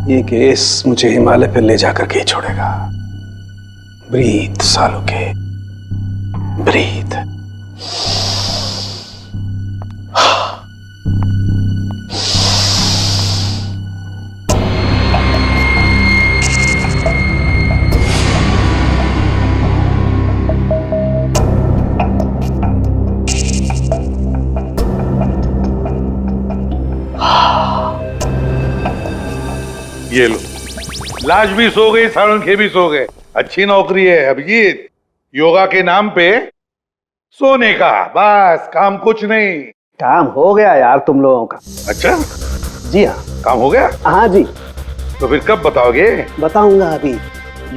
ये केस मुझे हिमालय पर ले जाकर के ही छोड़ेगा। ब्रीथ सालों के, ब्रीथ। ये लो, लाश भी सो गई, साळुंखे भी सो गए। अच्छी नौकरी है अभिजीत, योगा के नाम पे सोने का, बस काम कुछ नहीं। काम हो गया यार तुम लोगों का। अच्छा, जी हाँ, काम हो गया? हाँ जी। तो फिर कब बताओगे? बताऊंगा अभी।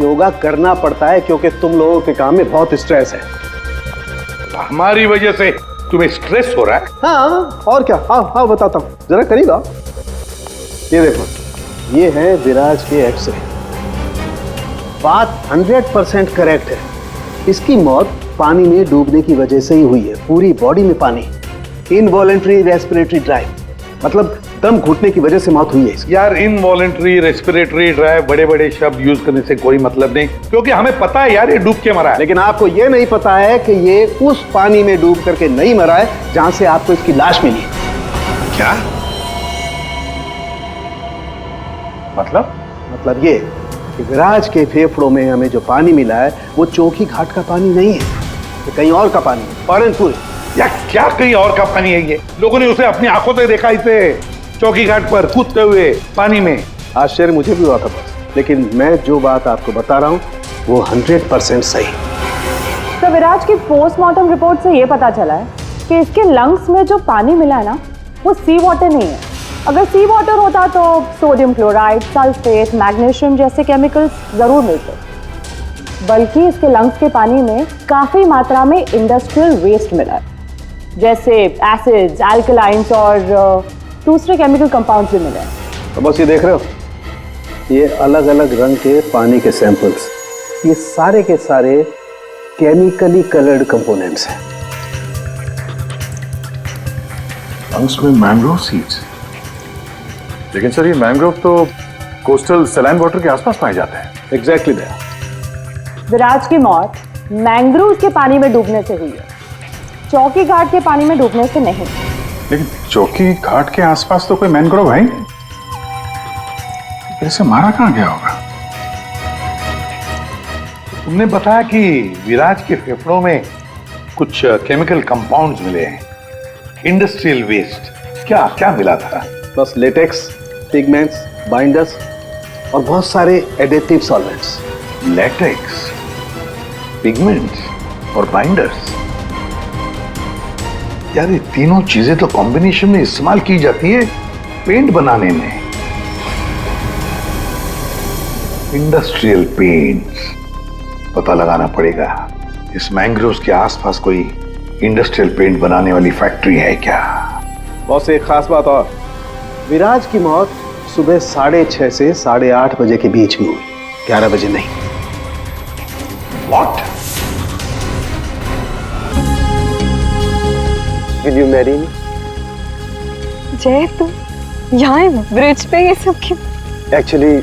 योगा करना पड़ता है क्योंकि तुम लोगों के काम में बहुत स्ट्रेस है। हमारी वजह से तुम्हें स्ट्रेस हो रहा है? हाँ, और क्या। हाँ हाँ, बताता हूँ, जरा करीब आओ। ये देखो, ये है विराज के एक्सरे। बात 100% करेक्ट है। इसकी मौत पानी में डूबने की वजह से ही हुई है। पूरी बॉडी में पानी, इनवॉलेंट्री रेस्पिरेटरी ड्राइव, मतलब दम घुटने की वजह से मौत हुई है इसकी। यार, इनवॉलेंट्री रेस्पिरेटरी ड्राइव बड़े बड़े शब्द यूज करने से कोई मतलब नहीं, क्योंकि हमें पता है यार ये डूब के मरा है। लेकिन आपको ये नहीं पता है कि ये उस पानी में डूब करके नहीं मरा है जहां से आपको इसकी लाश मिली। क्या मतलब ये कि विराज के फेफड़ों में हमें जो पानी मिला है वो चौकी घाट का पानी नहीं है, तो कहीं और का पानी है, फॉरेनपुर। या क्या कहीं और का पानी है? ये लोगों ने उसे अपनी आंखों से देखा, इसे चौकी घाट पर कूदते हुए पानी में। आश्चर्य मुझे भी हुआ था बस, लेकिन मैं जो बात आपको बता रहा हूँ वो 100% सही। तो विराज की पोस्टमार्टम रिपोर्ट से ये पता चला है कि इसके लंग्स में जो पानी मिला है ना, वो सी वाटर नहीं है। अगर सी वाटर होता तो सोडियम क्लोराइड, सल्फेट, मैग्नीशियम जैसे केमिकल्स जरूर मिलते, बल्कि इसके लंग्स के पानी में काफी मात्रा में इंडस्ट्रियल वेस्ट मिला है, जैसे एसिड्स, एल्कलाइंस और दूसरे केमिकल कंपाउंड्स भी मिले हैं। तो बस ये देख रहे हो, ये अलग अलग रंग के पानी के सैंपल्स, ये सारे के सारे केमिकली कलर्ड कंपोनेंट्स हैं। लंग्स में मैंग्रोव सीड्स, लेकिन सर ये मैंग्रोव तो कोस्टल सैलाइन वाटर के आसपास पाए जाते हैं। Exactly that. विराज की मौत मैंग्रोव के पानी में डूबने से हुई है, चौकी घाट के पानी में डूबने से नहीं। लेकिन चौकी घाट के आसपास तो कोई मैंग्रोव है ही नहीं, ऐसे मारा कहां गया होगा? तुमने बताया कि विराज के फेफड़ों में कुछ केमिकल कंपाउंड्स मिले हैं, इंडस्ट्रियल वेस्ट। क्या क्या मिला था? बस लेटेक्स, पिगमेंट्स, बाइंडर्स और बहुत सारे एडिटिव सॉल्वेंट्स। लेटेक्स, पिगमेंट्स और बाइंडर्स, यार ये तीनों चीजें तो कॉम्बिनेशन में इस्तेमाल की जाती है पेंट बनाने में। इंडस्ट्रियल पेंट्स, पता लगाना पड़ेगा इस मैंग्रोव्स के आसपास कोई इंडस्ट्रियल पेंट बनाने वाली फैक्ट्री है क्या? बस एक खास बात और, विराज की मौत सुबह 6:30 से 8:30 बजे के बीच में हुई, 11 बजे नहीं। What? Will you marry me? जय, तुम यहाँ ब्रिज पे ये सब क्यों? एक्चुअली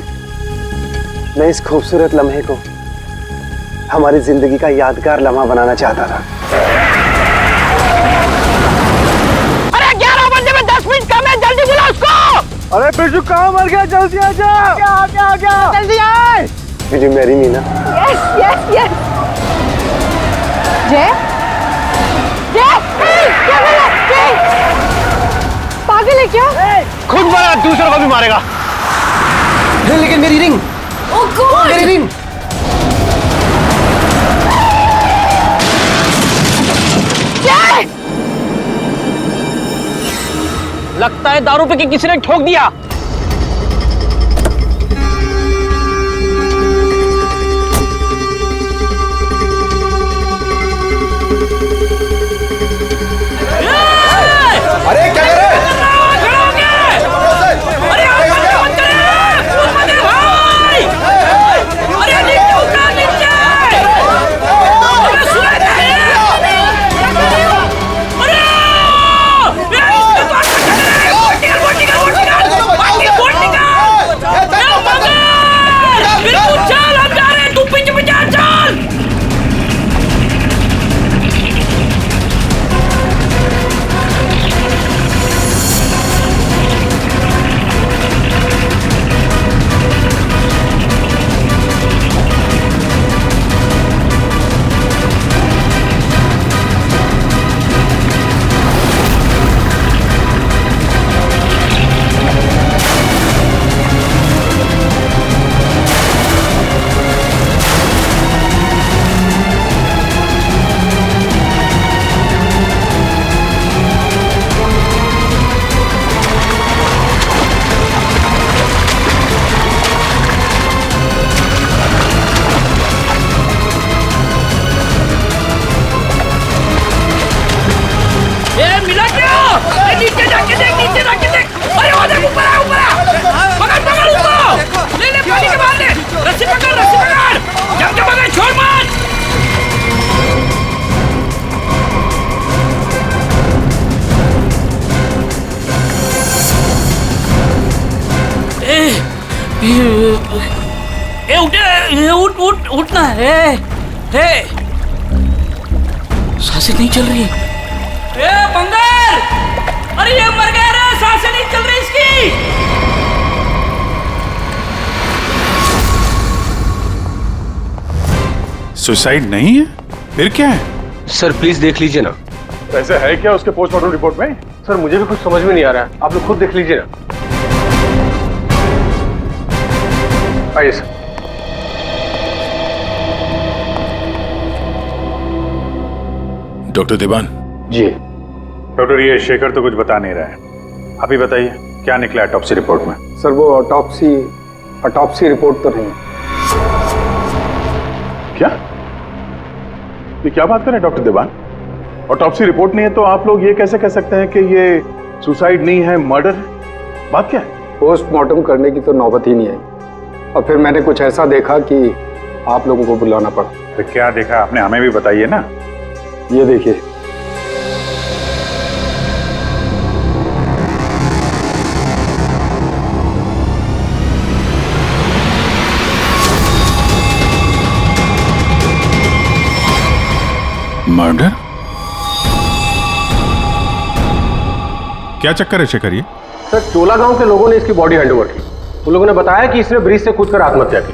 मैं इस खूबसूरत लम्हे को हमारी जिंदगी का यादगार लम्हा बनाना चाहता था। अरे 11 बजे में 10 मिनट कम है, जल्दी बुला उसको। अरे बिरजू कहाँ मर गया? जल्दी आ जा। क्या जल्दी आए। Will you marry me ना? Yes yes yes. जय क्या पागल है क्या? खुद मारा, दूसरों को भी मारेगा। लेकिन मेरी रिंग, ओह गॉड, मेरी रिंग। लगता है दारू पे के किसी ने ठोक दिया। अरे क्या कर रहे हैं? उठना है। सांसें नहीं चल रही। बंगाल, अरे ये मर गया रे, सांसें नहीं चल रही इसकी। सुसाइड नहीं है, फिर क्या है? सर प्लीज देख लीजिए ना। ऐसा है क्या उसके पोस्टमार्टम रिपोर्ट में? सर मुझे भी कुछ समझ में नहीं आ रहा है, आप लोग खुद देख लीजिए ना। आइए सर। डॉक्टर देवान। जी डॉक्टर, ये शेखर तो कुछ बता नहीं रहा है, आप ही बताइए क्या निकला ऑटोप्सी रिपोर्ट में? सर वो ऑटोप्सी रिपोर्ट तो नहीं है। क्या? ये क्या बात कर रहे हैं डॉक्टर देवान? ऑटोप्सी रिपोर्ट नहीं है तो आप लोग ये कैसे कह सकते हैं कि ये सुसाइड नहीं है, मर्डर? बात क्या है? पोस्टमार्टम करने की तो नौबत ही नहीं आई, और फिर मैंने कुछ ऐसा देखा कि आप लोगों को बुलाना पड़ा। तो क्या देखा आपने, हमें भी बताइए ना। ये देखिए। मर्डर? क्या चक्कर है शेखर ये? सर चोला गांव के लोगों ने इसकी बॉडी हैंडओवर की। उन लोगों ने बताया कि इसने ब्रिज से कूदकर आत्महत्या की,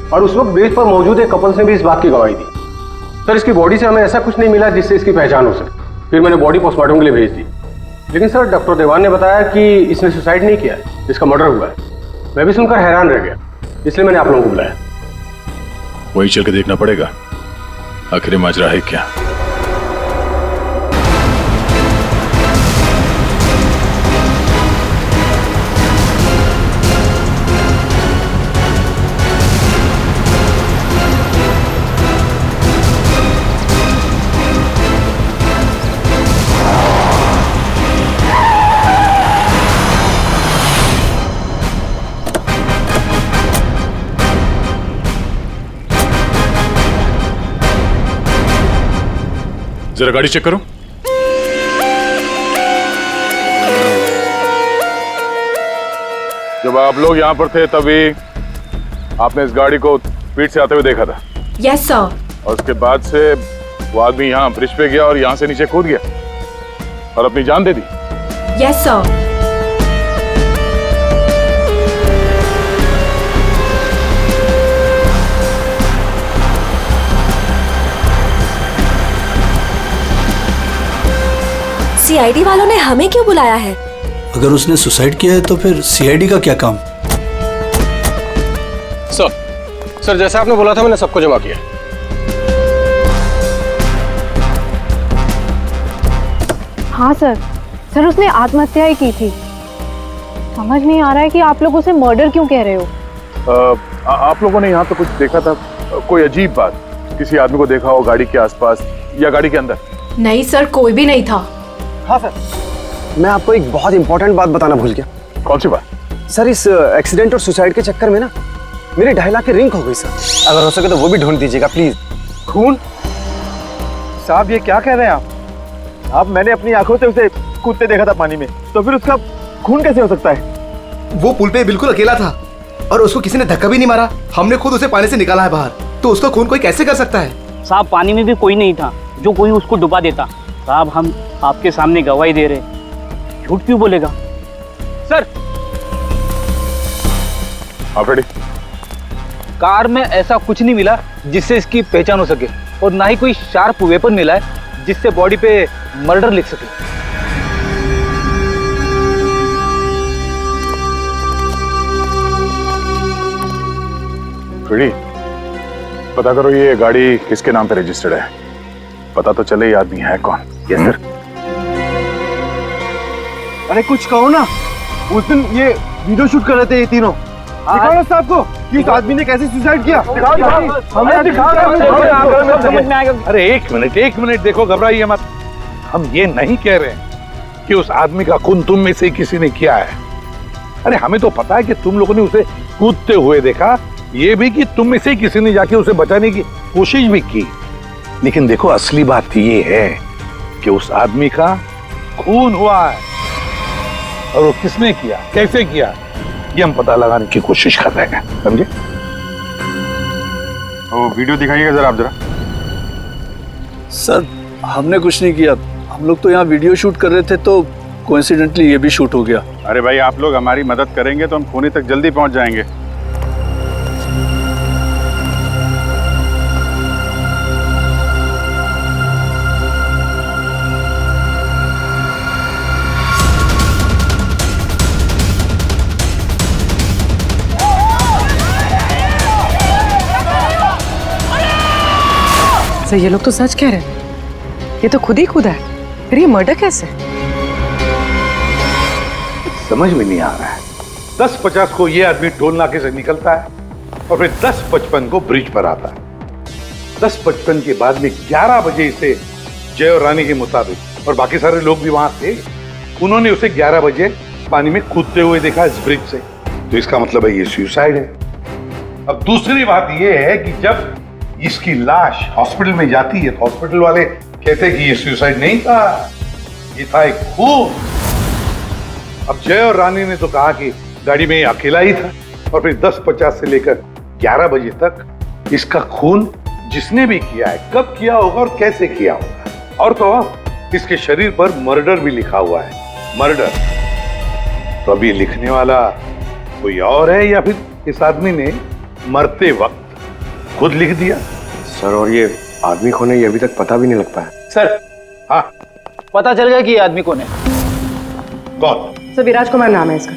और उस वक्त ब्रिज पर मौजूद एक कपल ने भी इस बात की गवाही दी। सर इसकी बॉडी से हमें ऐसा कुछ नहीं मिला जिससे इसकी पहचान हो सके। फिर मैंने बॉडी पोस्टमार्टम के लिए भेज दी, लेकिन सर डॉक्टर देवान ने बताया कि इसने सुसाइड नहीं किया है, इसका मर्डर हुआ है। मैं भी सुनकर हैरान रह गया, इसलिए मैंने आप लोगों को बुलाया। वही चल के देखना पड़ेगा आखिर माजरा है क्या। जरा गाड़ी चेक करो। जब आप लोग यहाँ पर थे तभी आपने इस गाड़ी को स्पीड से आते हुए देखा था? Yes sir. और उसके बाद से वो आदमी यहाँ ब्रिज पे गया और यहाँ से नीचे कूद गया और अपनी जान दे दी? Yes sir. सीआईडी वालों ने हमें क्यों बुलाया है? अगर उसने सुसाइड किया है तो फिर सीआईडी का क्या काम? सर जैसा आपने बोला था मैंने सबको जमा किया। हाँ सर उसने आत्महत्या ही की थी। समझ नहीं आ रहा है कि आप लोग उसे मर्डर क्यों कह रहे हो। आप लोगों ने यहाँ पे कुछ देखा था? कोई अजीब बात, किसी आदमी को देखा हो गाड़ी के आसपास या गाड़ी के अंदर? नहीं सर, कोई भी नहीं था। हाँ सर, मैं आपको एक बहुत इंपॉर्टेंट बात बताना भूल गया। कौन सी बात? सर इस एक्सीडेंट और सुसाइड के चक्कर में ना मेरी 2.5 लाख की रिंग हो गई सर। अगर हो सके तो वो भी ढूंढ दीजिएगा प्लीज। खून? साहब ये क्या कह रहे हैं आप? मैंने अपनी आंखों से उसे कूदते देखा था पानी में, तो फिर उसका खून कैसे हो सकता है? वो पुल पे बिल्कुल अकेला था और उसको किसी ने धक्का भी नहीं मारा। हमने खुद उसे पानी से निकाला है बाहर, तो उसका खून कोई कैसे कर सकता है? साहब पानी में भी कोई नहीं था जो कोई उसको डुबा देता। साहब हम आपके सामने गवाही दे रहे, झूठ क्यों बोलेगा? सर आप रेडी? कार में ऐसा कुछ नहीं मिला जिससे इसकी पहचान हो सके, और ना ही कोई शार्प वेपन मिला है जिससे बॉडी पे मर्डर लिख सके। रेडी? पता करो ये गाड़ी किसके नाम पे रजिस्टर्ड है, पता तो चले ये आदमी है कौन। Yes sir. अरे कुछ कहो ना, उस दिन ये वीडियो शूट कर रहे थे ये तीनों। दिखाओ ना साहब को कि उस आदमी ने कैसे सुसाइड किया। हमें दिखाओ। समझ में आएगा। अरे एक मिनट देखो, घबराइए मत। हम ये नहीं कह रहे हैं कि उस आदमी का खून तुम में से किसी ने किया है। अरे हमें तो पता है कि तुम लोगों ने उसे कूदते हुए देखा, ये भी कि तुम में से किसी ने जाके उसे बचाने की कोशिश भी की। लेकिन देखो असली बात ये है कि उस आदमी का खून हुआ है, और वो किसने किया, कैसे किया, ये हम पता लगाने की कोशिश कर रहे हैं, समझे? वो वीडियो दिखाइएगा जरा आप जरा। सर हमने कुछ नहीं किया, हम लोग तो यहाँ वीडियो शूट कर रहे थे तो कोइंसिडेंटली ये भी शूट हो गया। अरे भाई आप लोग हमारी मदद करेंगे तो हम खूनी तक जल्दी पहुंच जाएंगे। सर ये लोग तो सच कह रहे हैं, ये तो खुद ही खुदा है, फिर ये मर्डर कैसे? समझ में नहीं आ रहा है। 10:50 को ये आदमी टोल नाके से निकलता है और फिर 10:55 को ब्रिज पर आता है। 10:55 के बाद में 11 बजे इसे जय और रानी के मुताबिक, और बाकी सारे लोग भी वहां थे, उन्होंने उसे 11 बजे पानी में कूदते हुए देखा इस ब्रिज से। तो इसका मतलब है ये सुसाइड है। अब दूसरी बात ये है कि जब इसकी लाश हॉस्पिटल में जाती है तो हॉस्पिटल वाले कहते हैं कि ये सुसाइड नहीं था, ये था एक खून। अब जय और रानी ने तो कहा कि गाड़ी में अकेला ही था, और फिर 10:50 से लेकर 11 बजे तक इसका खून जिसने भी किया है, कब किया होगा और कैसे किया होगा। और तो इसके शरीर पर मर्डर भी लिखा हुआ है, मर्डर। तो अब ये लिखने वाला कोई और है या फिर इस आदमी ने मरते वक्त खुद लिख दिया? सर और ये आदमी कौन है ये अभी तक पता भी नहीं लग पाया। सर हाँ पता चल गया कि ये आदमी कौन है। कौन? सर विराज कुमार नाम है इसका,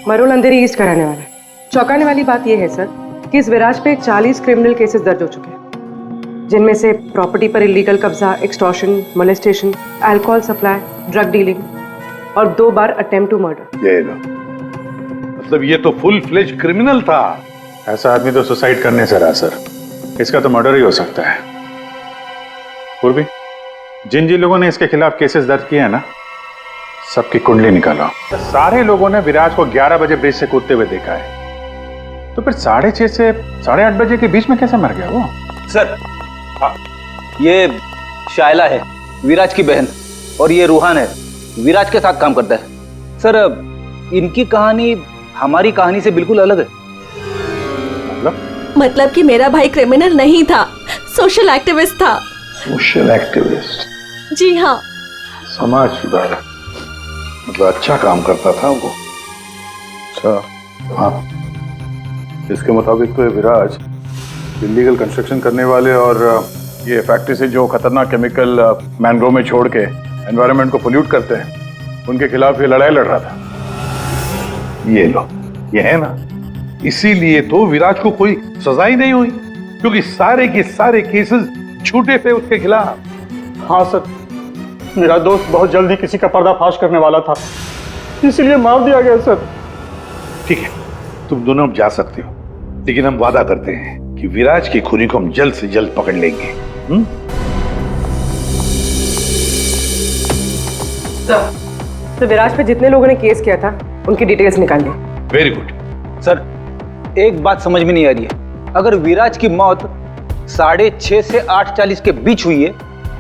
मरोल अंधेरी ईस्ट का रहने वाला है। चौंकाने वाली बात यह है सर कि इस विराज पे 40 क्रिमिनल केसेस दर्ज हो चुके हैं, जिनमें से प्रॉपर्टी पर इलीगल कब्जा, extortion, molestation, alcohol supply, drug dealing और 2 बार अटेम्प्ट टू मर्डर। ये लो, मतलब ये तो फुल फ्लेज क्रिमिनल था। ऐसा आदमी तो सुसाइड करने से रहा सर, इसका तो मर्डर ही हो सकता है। पूर्वी, जिन जिन लोगों ने इसके खिलाफ केसेस दर्ज किए हैं ना, सबकी कुंडली निकालो। सारे लोगों ने विराज को 11 बजे ब्रिज से कूदते हुए देखा है, तो फिर 6:30 से 8:30 बजे के बीच में कैसे मर गया वो? सर ये शायला है, विराज की बहन, और ये रूहान है, विराज के साथ काम करता है। सर इनकी कहानी हमारी कहानी से बिल्कुल अलग है। मतलब कि मेरा भाई क्रिमिनल नहीं था, सोशल एक्टिविस्ट था। Social activist? जी हाँ। समाज सुधारक, मतलब अच्छा काम करता था वो। अच्छा हाँ। इसके मुताबिक तो ये विराज इलीगल कंस्ट्रक्शन करने वाले और ये फैक्ट्री से जो खतरनाक केमिकल मैंग्रोव में छोड़ के एनवायरनमेंट को पोल्यूट करते हैं, उनके खिलाफ ये लड़ाई लड़ रहा था। ये लो, ये है ना, इसीलिए तो विराज को कोई सजा ही नहीं हुई, क्योंकि सारे के सारे केसेस झूठे थे उसके खिलाफ। हाँ सर, मेरा दोस्त बहुत जल्दी किसी का पर्दाफाश करने वाला था, इसीलिए मार दिया गया सर। ठीक है, तुम दोनों अब जा सकते हो, लेकिन हम वादा करते हैं कि विराज के खूनी को हम जल्द से जल्द पकड़ लेंगे। तो विराज पे जितने लोगों ने केस किया था उनकी डिटेल्स निकाल ली। Very good. सर एक बात समझ में नहीं आ रही है, अगर विराज की मौत 6:30 से 8:40 के बीच हुई है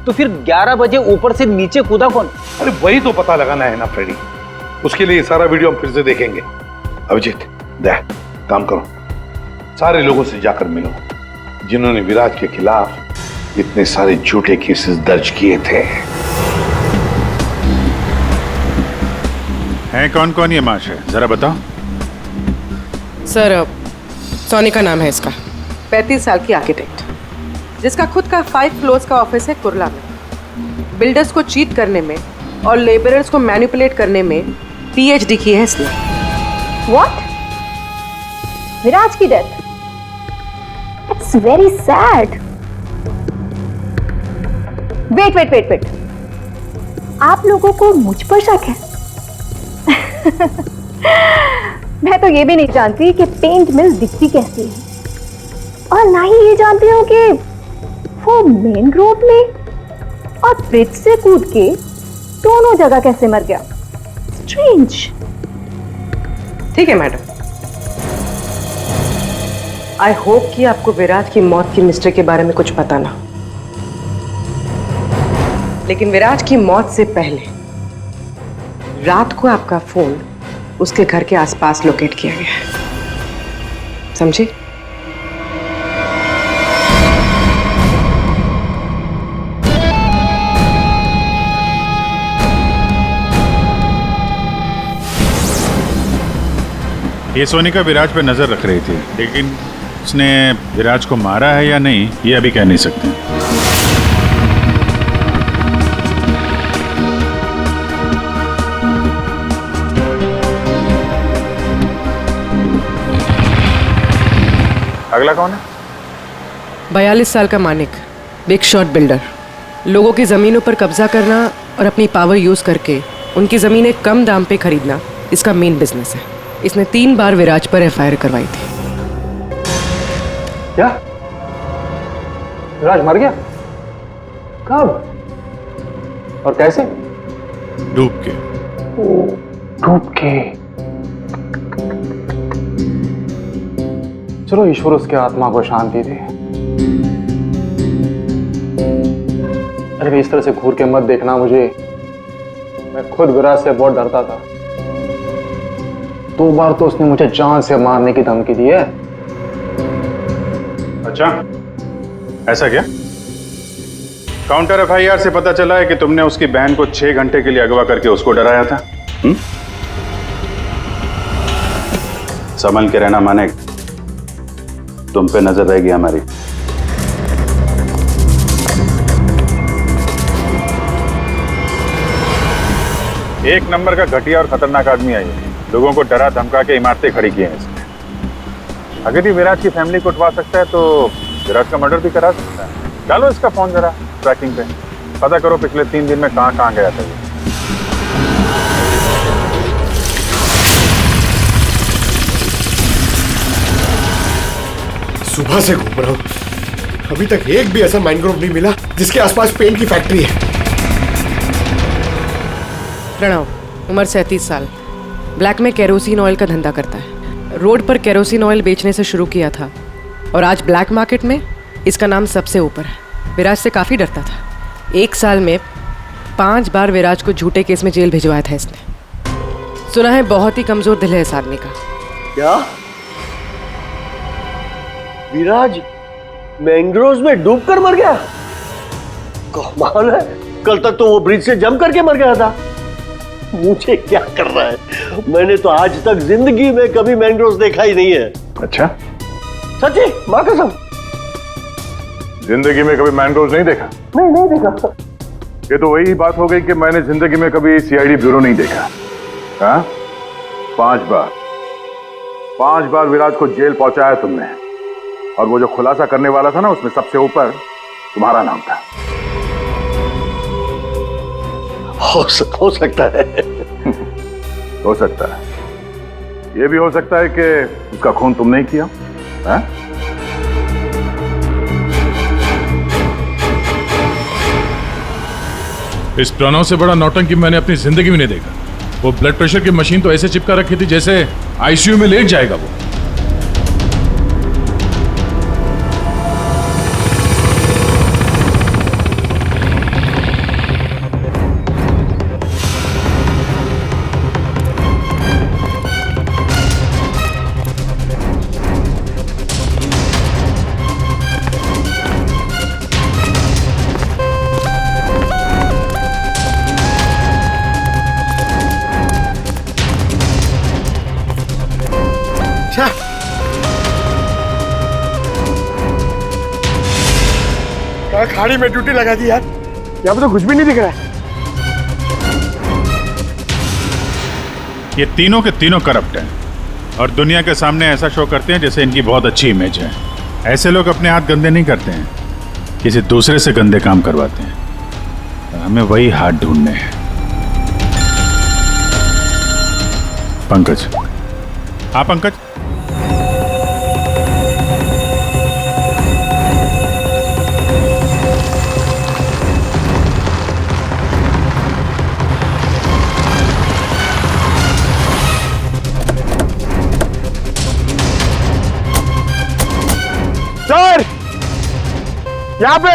तो फिर 11 बजे ऊपर से नीचे कूदा कौन? अरे वही तो पता लगाना है ना फ्रेडी, उसके लिए सारा वीडियो हम फिर से देखेंगे। अभिजीत दे काम करो, सारे लोगों से जाकर मिलो जिन्होंने विराज के खिलाफ इतने सारे झूठे केसेस दर्ज किए थे। हैं कौन कौन ये महाशय, जरा बताओ। सर सोनी का नाम है इसका, 35 साल की आर्किटेक्ट, जिसका खुद का 5 फ्लोर्स का ऑफिस है कुर्ला में। बिल्डर्स को चीट करने में और लेबरर्स को मैनिपुलेट करने में पीएचडी की है इसने। व्हाट? विराज की death? It's very sad. Wait, आप लोगों को मुझ पर शक है? मैं तो ये भी नहीं जानती कि पेंट मिल दिखती कैसी है, और ना ही ये जानती हूँ कि वो मेन रोड में और ब्रिज से कूद के दोनों जगह कैसे मर गया। स्ट्रेंज। ठीक है मैडम, आई होप कि आपको विराज की मौत की मिस्ट्री के बारे में कुछ पता ना, लेकिन विराज की मौत से पहले रात को आपका फोन उसके घर के आसपास लोकेट किया गया है। समझी? ये सोनिका विराज पे नजर रख रही थी, लेकिन उसने विराज को मारा है या नहीं ये अभी कह नहीं सकते। अगला कौन है? 42 साल का मानिक, बिग शॉट बिल्डर। लोगों की जमीनों पर कब्जा करना और अपनी पावर यूज करके उनकी जमीनें कम दाम पे खरीदना इसका मेन बिजनेस है। इसने 3 बार विराज पर एफआईआर करवाई थी। क्या? विराज मर गया? कब और कैसे? डूब के। डूब के? चलो ईश्वर उसके आत्मा को शांति दे। अरे इस तरह से घूर के मत देखना मुझे, मैं खुद विराज से बहुत डरता था। 2 बार तो उसने मुझे जान से मारने की धमकी दी है। अच्छा, ऐसा क्या? काउंटर एफआईआर से पता चला है कि तुमने उसकी बहन को 6 घंटे के लिए अगवा करके उसको डराया था। संभल के रहना मानेक, तुम पे नजर रहेगी हमारी। एक नंबर का घटिया और खतरनाक आदमी है ये। लोगों को डरा धमका के इमारतें खड़ी की हैं इसने। अगर ये विराज की फैमिली को उठवा सकता है तो विराज का मर्डर भी करा सकता है। डालो इसका फोन जरा ट्रैकिंग पे, पता करो पिछले 3 दिन में कहां कहां गया था ये। सुबह से घूम रहा हूँ, अभी तक एक भी ऐसा मैनग्रोव नहीं मिला जिसके आसपास पेंट की फैक्ट्री है। प्रणव, उम्र 37 साल, ब्लैक में केरोसिन ऑयल का धंधा करता है। रोड पर केरोसिन ऑयल बेचने से शुरू किया था और आज ब्लैक मार्केट में इसका नाम सबसे ऊपर है। विराज से काफ़ी डरता था। 1 साल में 5 बार विराज को झूठे केस में जेल भिजवाया था इसने। सुना है बहुत ही कमजोर दिल है इस आदमी का। क्या? विराज मैंग्रोव्स में डूबकर मर गया? कमाल है, कल तक तो वो ब्रिज से जंप करके मर गया था। मुझे क्या कर रहा है? मैंने तो आज तक जिंदगी में कभी मैंग्रोव्स देखा ही नहीं है। अच्छा? सच्ची, मां कसम। जिंदगी में कभी मैंग्रोव्स नहीं देखा? नहीं देखा। ये तो वही बात हो गई कि मैंने जिंदगी में कभी सीआईडी ब्यूरो नहीं देखा। हाँ? 5 बार विराज को जेल पहुंचाया तुमने, और वो जो खुलासा करने वाला था ना, उसमें सबसे ऊपर तुम्हारा नाम था। हो सकता है। हो सकता है। ये भी हो सकता है कि उसका खून तुमने ही किया। हाँ? इस प्रणव से बड़ा नौटंकी मैंने अपनी जिंदगी में नहीं देखा। वो ब्लड प्रेशर की मशीन तो ऐसे चिपका रखी थी जैसे आईसीयू में लेट जाएगा वो। खाड़ी में ड्यूटी लगा दी यार, यहाँ पे तो कुछ भी नहीं दिख रहा है। ये तीनों के तीनों करप्ट हैं और दुनिया के सामने ऐसा शो करते हैं जैसे इनकी बहुत अच्छी इमेज है। ऐसे लोग अपने हाथ गंदे नहीं करते हैं, किसी दूसरे से गंदे काम करवाते हैं। हमें वही हाथ ढूंढने हैं। पंकज। हाँ पंकज। सर, यहाँ पे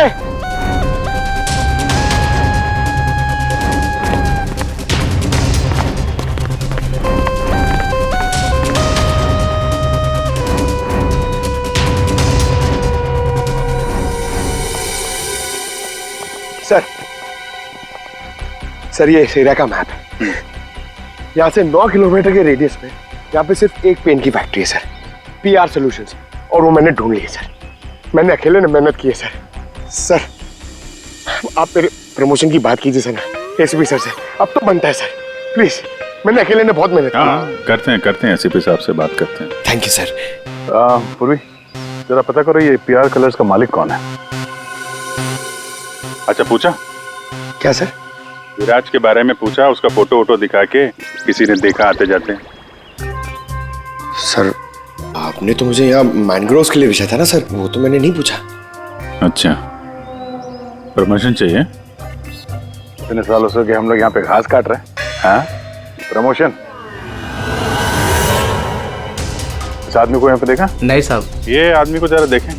सर ये इस एरिया का मैप है। यहाँ से 9 किलोमीटर के रेडियस में यहाँ पे सिर्फ एक पेंट की फैक्ट्री है सर, PR सॉल्यूशंस, और वो मैंने ढूंढ ली है सर। मैंने अकेले ने मेहनत की है सर। सर आप मेरे प्रमोशन की बात कीजिए सर ना एसीपी सर से, अब तो बनता है सर, प्लीज। मैंने अकेले ने बहुत मेहनत की। करते हैं एसीपी साहब से बात करते हैं। Thank you sir. पूर्वी जरा पता करो ये PR कलर्स का मालिक कौन है। अच्छा पूछा क्या सर? विराज के बारे में पूछा, उसका फोटो वोटो दिखा के किसी ने देखा आते जाते? सर आपने तो मुझे यहाँ मैनग्रोव्स के लिए भेजा था ना सर, वो तो मैंने नहीं पूछा। अच्छा प्रमोशन चाहिए? इतने सालों से कि हम लोग यहाँ पे घास काट रहे हैं। हाँ प्रमोशन? इस आदमी को यहाँ पे देखा? नहीं साहब। ये आदमी को जरा देखें।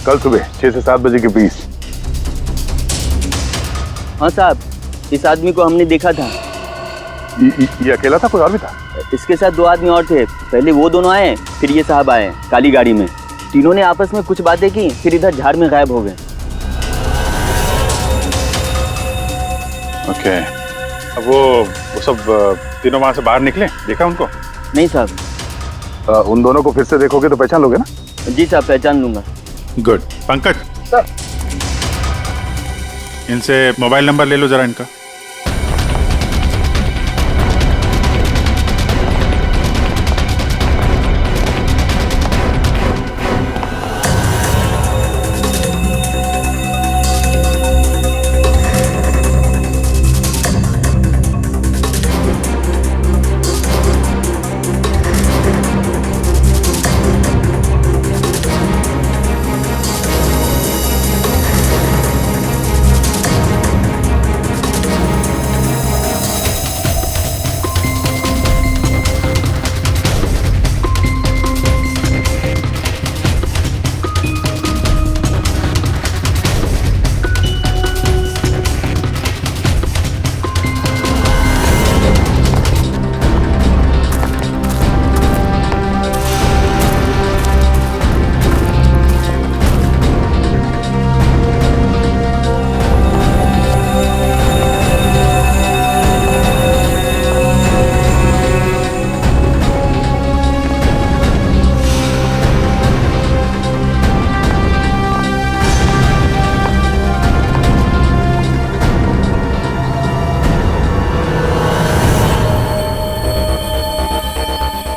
कल सुबह 6 से 7 बजे के बीच। हाँ साहब, इस आदमी को हमने देखा था। ये अकेला था, कोई और भी था? इसके साथ 2 आदमी और थे। पहले वो दोनों आए, फिर ये साहब आए काली गाड़ी में। तीनों ने आपस में कुछ बातें की, फिर इधर झाड़ में गायब हो गए। ओके, अब वो सब तीनों वहां से बाहर निकले, देखा उनको? नहीं साहब। उन दोनों को फिर से देखोगे तो पहचान लोगे ना? जी साहब, पहचान लूंगा। गुड। पंकज सर, इनसे मोबाइल नंबर ले लो जरा इनका।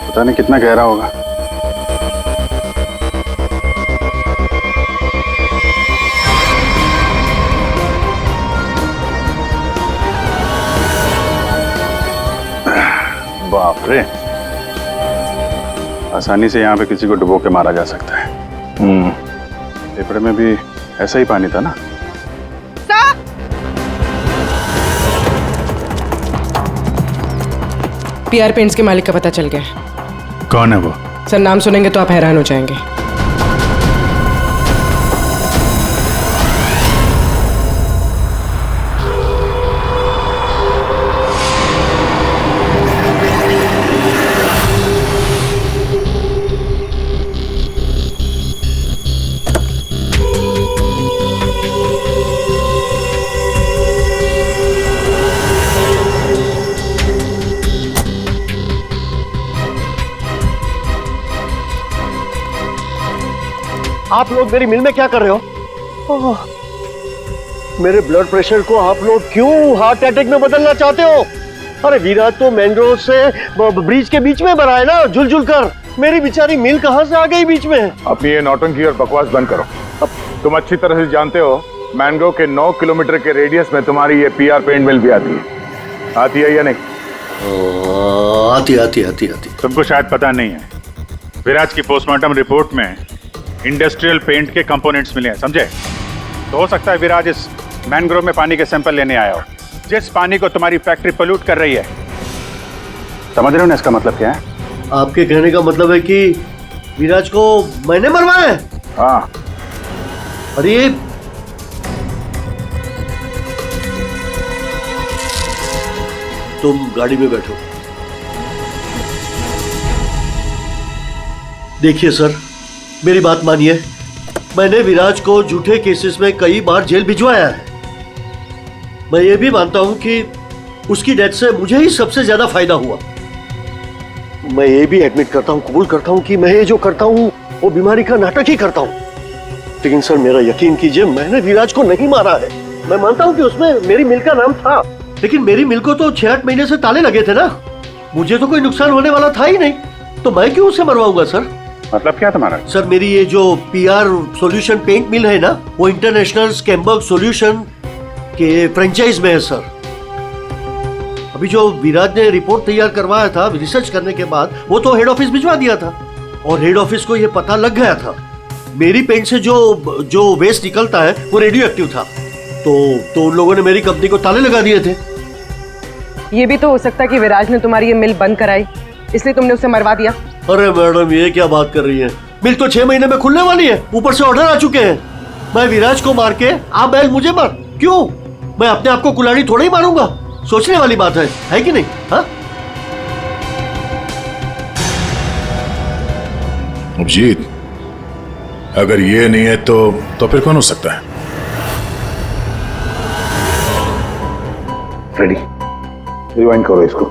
पता नहीं कितना गहरा होगा। बाप रे, आसानी से यहाँ पे किसी को डुबो के मारा जा सकता है। पेपर में भी ऐसा ही पानी था ना? PR पेंट्स के मालिक का पता चल गया। कौन है वो? सर नाम सुनेंगे तो आप हैरान हो जाएंगे। आप लोग मेरी मिल में क्या कर रहे हो? मेरे ब्लड प्रेशर को आप लोग क्यों हार्ट अटैक में बदलना चाहते हो? अरे विराज तो मैंग्रोव से ब्रिज के बीच में बना है ना, झुल झुल कर। मेरी बेचारी मिल कहां से आ गई बीच में? अपनी ये नौटंकी और बकवास बंद करो। तुम अच्छी तरह से जानते हो मैंग्रोव के 9 किलोमीटर के रेडियस में तुम्हारी ये PR पेंट मिल भी आती है या नहीं? आती। तुमको शायद पता नहीं है, विराज की पोस्टमार्टम रिपोर्ट में इंडस्ट्रियल पेंट के कंपोनेंट्स मिले हैं, समझे? तो हो सकता है विराज इस मैंग्रोव में पानी के सैंपल लेने आया हो, जिस पानी को तुम्हारी फैक्ट्री पोल्यूट कर रही है। समझ रहे हो ना इसका मतलब क्या है? आपके कहने का मतलब है कि विराज को मैंने मरवाया है? हाँ। अरे तुम गाड़ी में बैठो। देखिए सर, मेरी बात मानिए, मैंने विराज को झूठे केसेस में कई बार जेल भिजवाया है। मैं ये भी मानता हूं कि उसकी डेथ से मुझे ही सबसे ज्यादा फायदा हुआ। मैं ये भी एडमिट करता हूं, कबूल करता हूं कि मैं ये जो करता हूं वो बीमारी का नाटक ही करता हूं। लेकिन सर मेरा यकीन कीजिए, मैंने विराज को नहीं मारा है। मैं मानता हूं कि उसमें मेरी मिल का नाम था, लेकिन मेरी मिल को तो 6-8 महीने से ताले लगे थे ना। मुझे तो कोई नुकसान होने वाला था ही नहीं, तो मैं क्यों उसे मरवाऊंगा सर? मतलब क्या तुम्हारा? सर मेरी ये जो पीआर सॉल्यूशन पेंट मिल है ना, वो इंटरनेशनल स्कैम्बर्ग सॉल्यूशन के फ्रेंचाइज में है सर। अभी जो विराज ने रिपोर्ट तैयार करवाया था रिसर्च करने के बाद, वो तो हेड ऑफिस भिजवा दिया था और हेड ऑफिस को ये पता लग गया था मेरी पेंट से जो वेस्ट निकलता है वो रेडियो एक्टिव था। तो उन लोगों ने मेरी कंपनी को ताले लगा दिए थे। ये भी तो हो सकता है कि विराज ने तुम्हारी ये मिल बंद कराई, इसलिए तुमने उसे मरवा दिया। अरे मैडम ये क्या बात कर रही है? मिल तो 6 महीने में खुलने वाली है, ऊपर से ऑर्डर आ चुके हैं। मैं विराज को मार के आप बैल मुझे मार, क्यों? मैं अपने आप को कुल्हाड़ी थोड़ा ही मारूंगा। सोचने वाली बात है कि नहीं? हाँ अभिजीत, अगर ये नहीं है तो फिर कौन हो सकता है? रेडी, रिवाइंड करो इसको।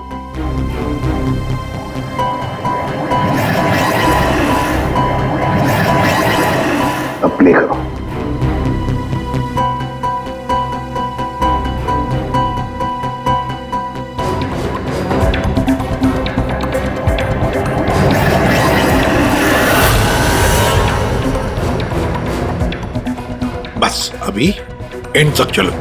अब प्ले करो। बस अभी एंड तक चलो।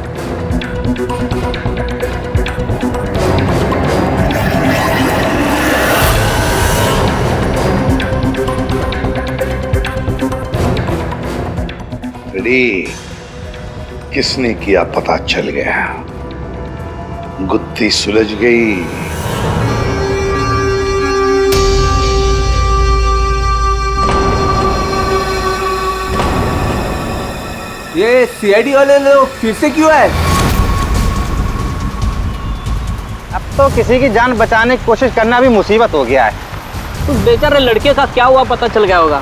रेडी, किसने किया पता चल गया, गुत्थी सुलझ गई। ये सीआईडी वाले लोग फिर से क्यों आए? अब तो किसी की जान बचाने की कोशिश करना भी मुसीबत हो गया है। उस बेचारे लड़के का क्या हुआ पता चल गया होगा।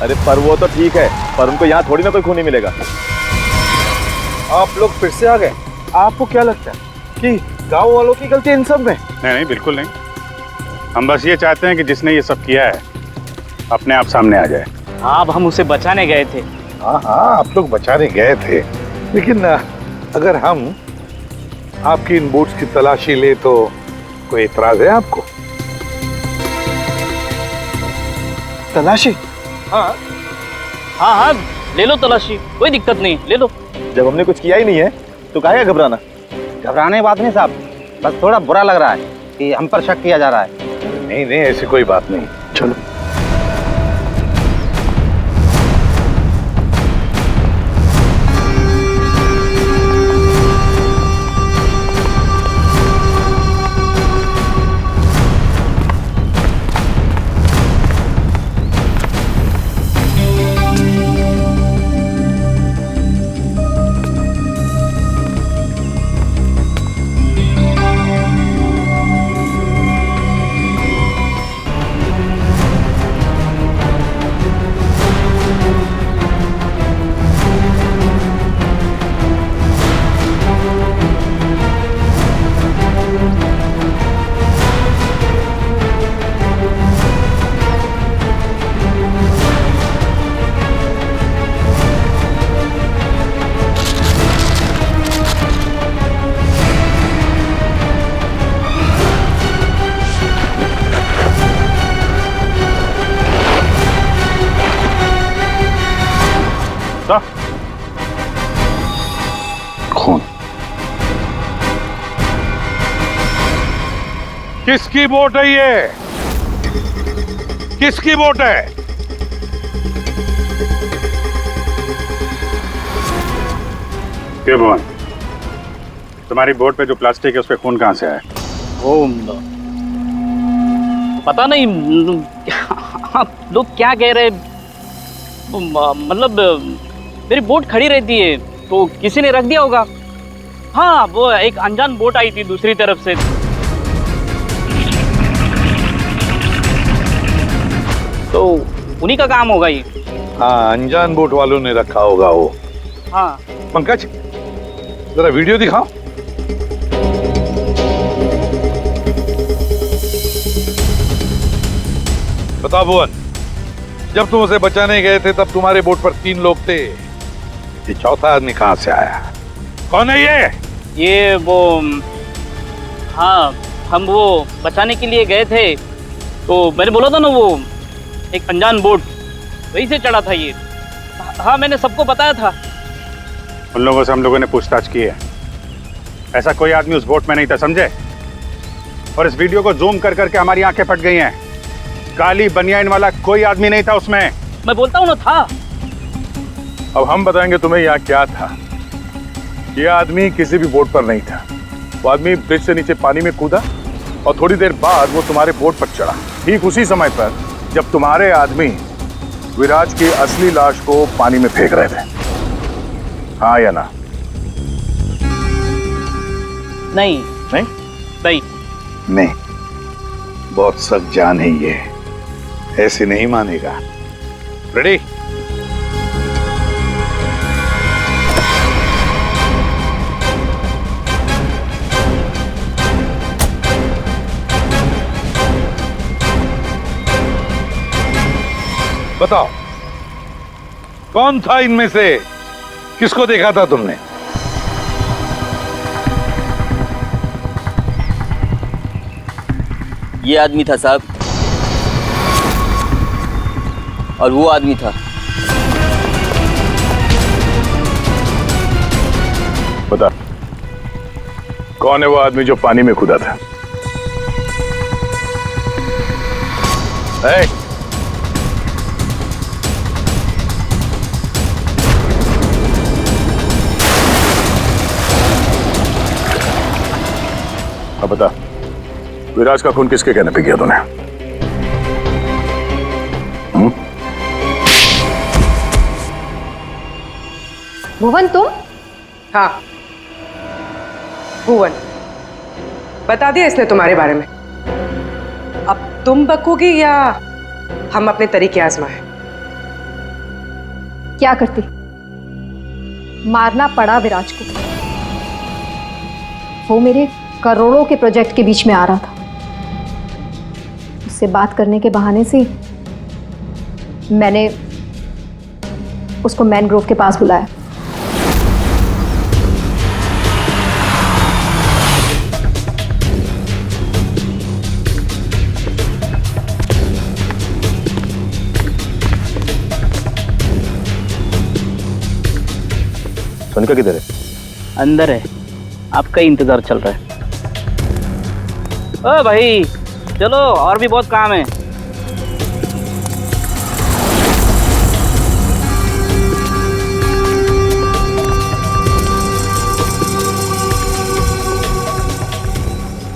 अरे पर वो तो ठीक है, पर उनको यहाँ थोड़ी ना कोई खूनी मिलेगा। आप लोग फिर से आ गए। आपको क्या लगता है कि गांव वालों की गलती इन सब में? नहीं, बिल्कुल नहीं। हम बस ये चाहते हैं कि जिसने ये सब किया है अपने आप सामने आ जाए। अब हम उसे बचाने गए थे। हाँ, आप लोग बचाने गए थे, लेकिन अगर हम आपकी इन बूट्स की तलाशी ले तो कोई इतराज है आपको? तलाशी? हाँ, ले लो तलाशी, कोई दिक्कत नहीं, ले लो। जब हमने कुछ किया ही नहीं है तो काहे घबराना? घबराने बात नहीं साहब, बस थोड़ा बुरा लग रहा है कि हम पर शक किया जा रहा है। नहीं, ऐसी कोई बात नहीं। चलो। खून किसकी वोट है ये? किसकी वोट है? क्यों भवन, तुम्हारी बोर्ड पे जो प्लास्टिक है उस पे खून कहां से आया? ओ, पता नहीं आप लोग क्या कह रहे, मतलब मेरी बोट खड़ी रहती है तो किसी ने रख दिया होगा। हाँ, वो एक अनजान बोट आई थी दूसरी तरफ से, तो उन्हीं का काम होगा ये। हाँ, अनजान बोट वालों ने रखा होगा वो। हाँ। पंकज, जरा वीडियो दिखाओ। बताओ भुवन, जब तुम उसे बचाने गए थे तब तुम्हारे बोट पर 3 लोग थे, ये चौथा आदमी कहाँ से आया? कौन है ये वो, हाँ, हम वो बचाने के लिए गए थे, तो मैंने बोला था ना वो एक अनजान बोट, वहीं से चढ़ा था ये। हाँ, मैंने सबको बताया था। उन लोगों से हम लोगों ने पूछताछ की है, ऐसा कोई आदमी उस बोट में नहीं था, समझे? और इस वीडियो को जूम कर करके हमारी आंखें फट गई हैं। काली बनियान वाला कोई आदमी नहीं था उसमें। मैं बोलता हूँ ना था। अब हम बताएंगे तुम्हें यहाँ क्या था। ये आदमी किसी भी बोट पर नहीं था। वो आदमी ब्रिज से नीचे पानी में कूदा और थोड़ी देर बाद वो तुम्हारे बोट पर चढ़ा, ठीक उसी समय पर जब तुम्हारे आदमी विराज की असली लाश को पानी में फेंक रहे थे। हाँ या ना? नहीं। नहीं? नहीं। नहीं, बहुत सख्त जान है ये, ऐसे नहीं मानेगा। रेडी? बताओ, कौन था इनमें से? किसको देखा था तुमने? ये आदमी था साहब, और वो आदमी था। बता, कौन है वो आदमी जो पानी में कूदा था? अब बता, विराज का खून किसके कहने पे किया तूने? भुवन तुम? हाँ, भुवन। बता दिया इसने तुम्हारे बारे में। अब तुम बकोगी या हम अपने तरीके आजमाएं? क्या करती? मारना पड़ा विराज को। वो मेरे करोड़ों के प्रोजेक्ट के बीच में आ रहा था। उससे बात करने के बहाने से मैंने उसको मैनग्रोव के पास बुलाया। सोनिका किधर है? अंदर है, आपका ही इंतजार चल रहा है। ओ भाई चलो, और भी बहुत काम है।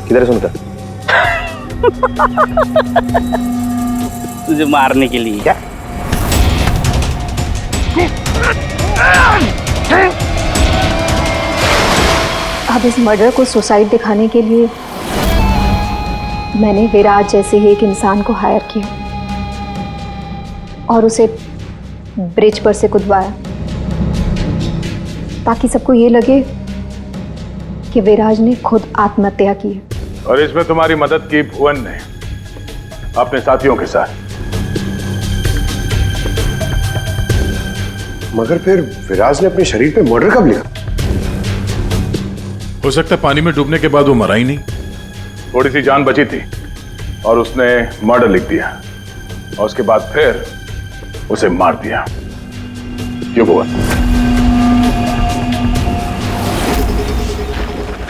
किधर है सोनिका? तुझे मारने के लिए। क्या? अब इस मर्डर को सुसाइड दिखाने के लिए मैंने विराज जैसे ही एक इंसान को हायर किया और उसे ब्रिज पर से कूदवाया, ताकि सबको ये लगे कि विराज ने खुद आत्महत्या की है। और इसमें तुम्हारी मदद की भुवन ने अपने साथियों के साथ। मगर फिर विराज ने अपने शरीर पे मर्डर कब लिखा? हो सकता है पानी में डूबने के बाद वो मरा ही नहीं। थोड़ी सी जान बची थी और उसने मर्डर लिख दिया और उसके बाद फिर उसे मार दिया। क्यों भुवन?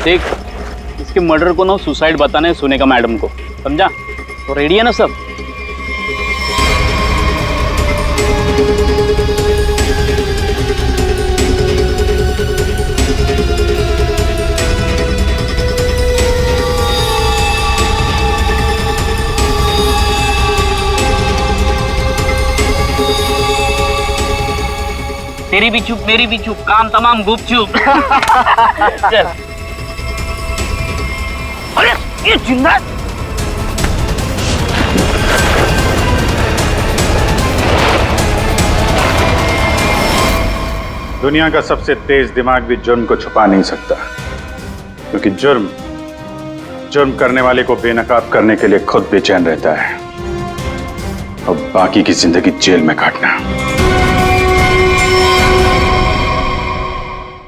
देख, इसके मर्डर को ना सुसाइड बताने सुनेगा मैडम को, समझा? तो रेडी है ना सब? तेरी भी चुप, मेरी भी चुप, काम तमाम गुपचुप। चल। अरे ये जिंदा दुनिया का सबसे तेज दिमाग भी जुर्म को छुपा नहीं सकता, क्योंकि जुर्म करने वाले को बेनकाब करने के लिए खुद बेचैन रहता है और बाकी की जिंदगी जेल में काटना।